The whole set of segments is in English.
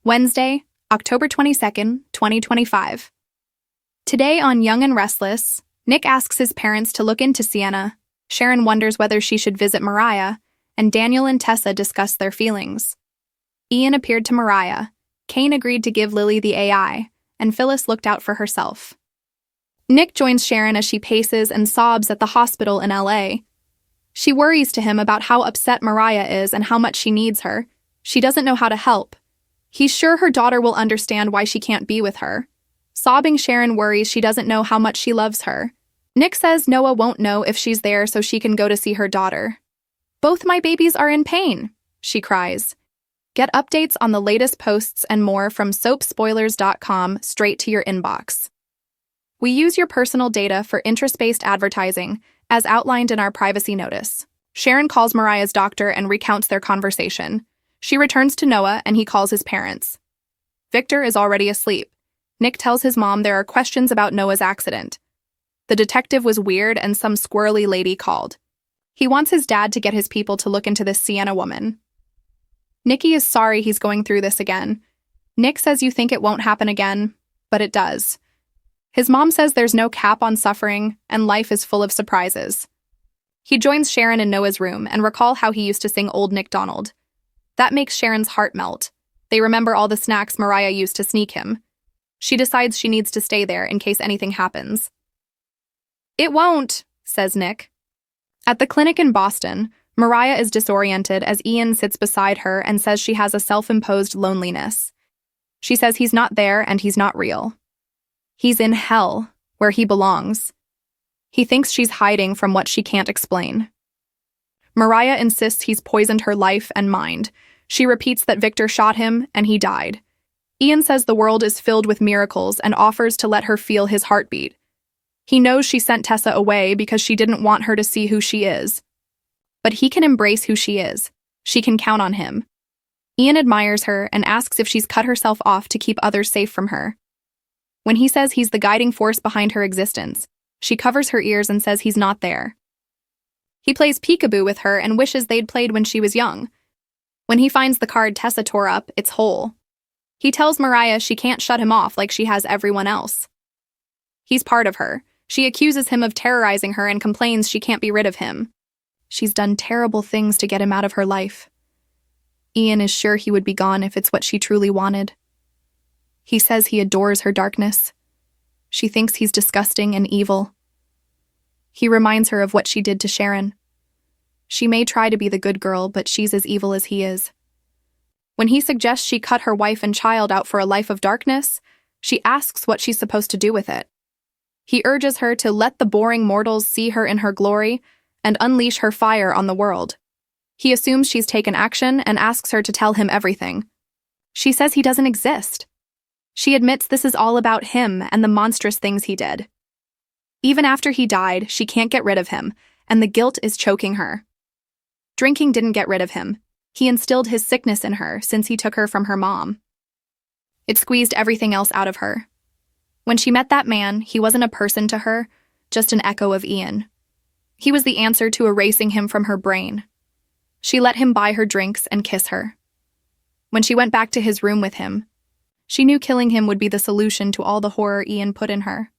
Wednesday, October 22nd, 2025. Today on Young and Restless, Nick asks his parents to look into Sienna, Sharon wonders whether she should visit Mariah, and Daniel and Tessa discuss their feelings. Ian appeared to Mariah, Kane agreed to give Lily the AI, and Phyllis looked out for herself. Nick joins Sharon as she paces and sobs at the hospital in LA. She worries to him about how upset Mariah is and how much she needs her. She doesn't know how to help. He's sure her daughter will understand why she can't be with her. Sobbing, Sharon worries she doesn't know how much she loves her. Nick says Noah won't know if she's there so she can go to see her daughter. "Both my babies are in pain," she cries. Get updates on the latest posts and more from soapspoilers.com straight to your inbox. We use your personal data for interest-based advertising, as outlined in our privacy notice. Sharon calls Mariah's doctor and recounts their conversation. She returns to Noah and he calls his parents. Victor is already asleep. Nick tells his mom there are questions about Noah's accident. The detective was weird and some squirrely lady called. He wants his dad to get his people to look into this Sienna woman. Nicky is sorry he's going through this again. Nick says you think it won't happen again, but it does. His mom says there's no cap on suffering and life is full of surprises. He joins Sharon in Noah's room and recall how he used to sing Old Nick Donald. That makes Sharon's heart melt. They remember all the snacks Mariah used to sneak him. She decides she needs to stay there in case anything happens. "It won't," says Nick. At the clinic in Boston, Mariah is disoriented as Ian sits beside her and says she has a self-imposed loneliness. She says he's not there and he's not real. He's in hell, where he belongs. He thinks she's hiding from what she can't explain. Mariah insists he's poisoned her life and mind. She repeats that Victor shot him and he died. Ian says the world is filled with miracles and offers to let her feel his heartbeat. He knows she sent Tessa away because she didn't want her to see who she is. But he can embrace who she is. She can count on him. Ian admires her and asks if she's cut herself off to keep others safe from her. When he says he's the guiding force behind her existence, she covers her ears and says he's not there. He plays peekaboo with her and wishes they'd played when she was young. When he finds the card Tessa tore up, it's whole. He tells Mariah she can't shut him off like she has everyone else. He's part of her. She accuses him of terrorizing her and complains she can't be rid of him. She's done terrible things to get him out of her life. Ian is sure he would be gone if it's what she truly wanted. He says he adores her darkness. She thinks he's disgusting and evil. He reminds her of what she did to Sharon. She may try to be the good girl, but she's as evil as he is. When he suggests she cut her wife and child out for a life of darkness, she asks what she's supposed to do with it. He urges her to let the boring mortals see her in her glory and unleash her fire on the world. He assumes she's taken action and asks her to tell him everything. She says he doesn't exist. She admits this is all about him and the monstrous things he did. Even after he died, she can't get rid of him, and the guilt is choking her. Drinking didn't get rid of him. He instilled his sickness in her since he took her from her mom. It squeezed everything else out of her. When she met that man, he wasn't a person to her, just an echo of Ian. He was the answer to erasing him from her brain. She let him buy her drinks and kiss her. When she went back to his room with him, she knew killing him would be the solution to all the horror Ian put in her.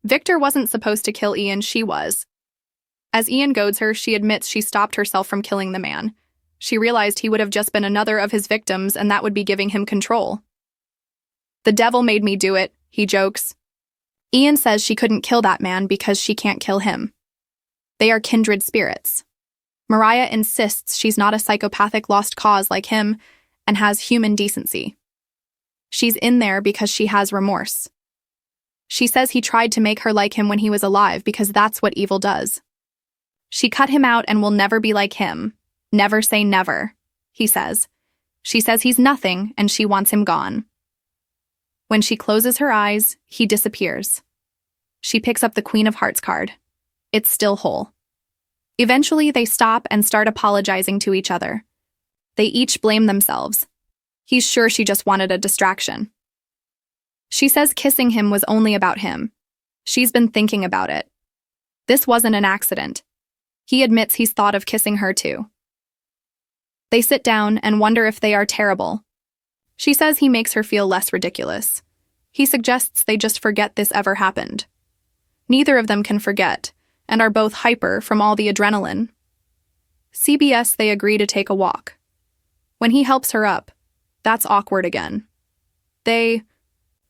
Victor wasn't supposed to kill Ian, she was. As Ian goads her, she admits she stopped herself from killing the man. She realized he would have just been another of his victims and that would be giving him control. "The devil made me do it," he jokes. Ian says she couldn't kill that man because she can't kill him. They are kindred spirits. Mariah insists she's not a psychopathic lost cause like him and has human decency. She's in there because she has remorse. She says he tried to make her like him when he was alive because that's what evil does. She cut him out and will never be like him. Never say never, he says. She says he's nothing and she wants him gone. When she closes her eyes, he disappears. She picks up the Queen of Hearts card. It's still whole. Eventually, they stop and start apologizing to each other. They each blame themselves. He's sure she just wanted a distraction. She says kissing him was only about him. She's been thinking about it. This wasn't an accident. He admits he's thought of kissing her too. They sit down and wonder if they are terrible. She says he makes her feel less ridiculous. He suggests they just forget this ever happened. Neither of them can forget, and are both hyper from all the adrenaline. CBS, they agree to take a walk. When he helps her up, that's awkward again. They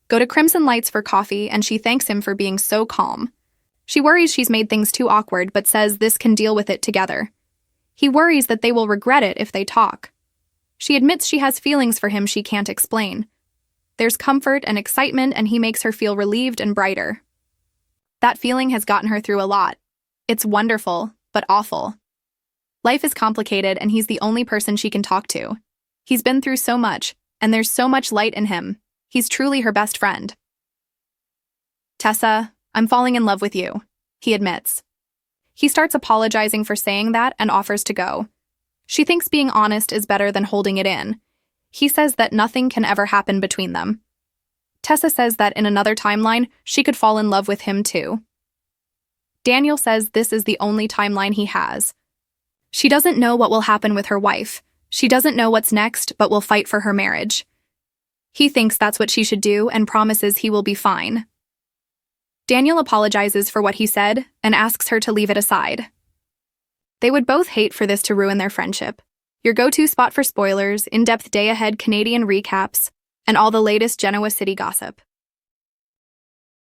go to Crimson Lights for coffee, and she thanks him for being so calm. She worries she's made things too awkward, but says this can deal with it together. He worries that they will regret it if they talk. She admits she has feelings for him she can't explain. There's comfort and excitement, and he makes her feel relieved and brighter. That feeling has gotten her through a lot. It's wonderful, but awful. Life is complicated, and he's the only person she can talk to. He's been through so much, and there's so much light in him. He's truly her best friend. Tessa, I'm falling in love with you, he admits. He starts apologizing for saying that and offers to go. She thinks being honest is better than holding it in. He says that nothing can ever happen between them. Tessa says that in another timeline, she could fall in love with him too. Daniel says this is the only timeline he has. She doesn't know what will happen with her wife. She doesn't know what's next, but will fight for her marriage. He thinks that's what she should do and promises he will be fine. Daniel apologizes for what he said and asks her to leave it aside. They would both hate for this to ruin their friendship. Your go-to spot for spoilers, in-depth day-ahead Canadian recaps, and all the latest Genoa City gossip.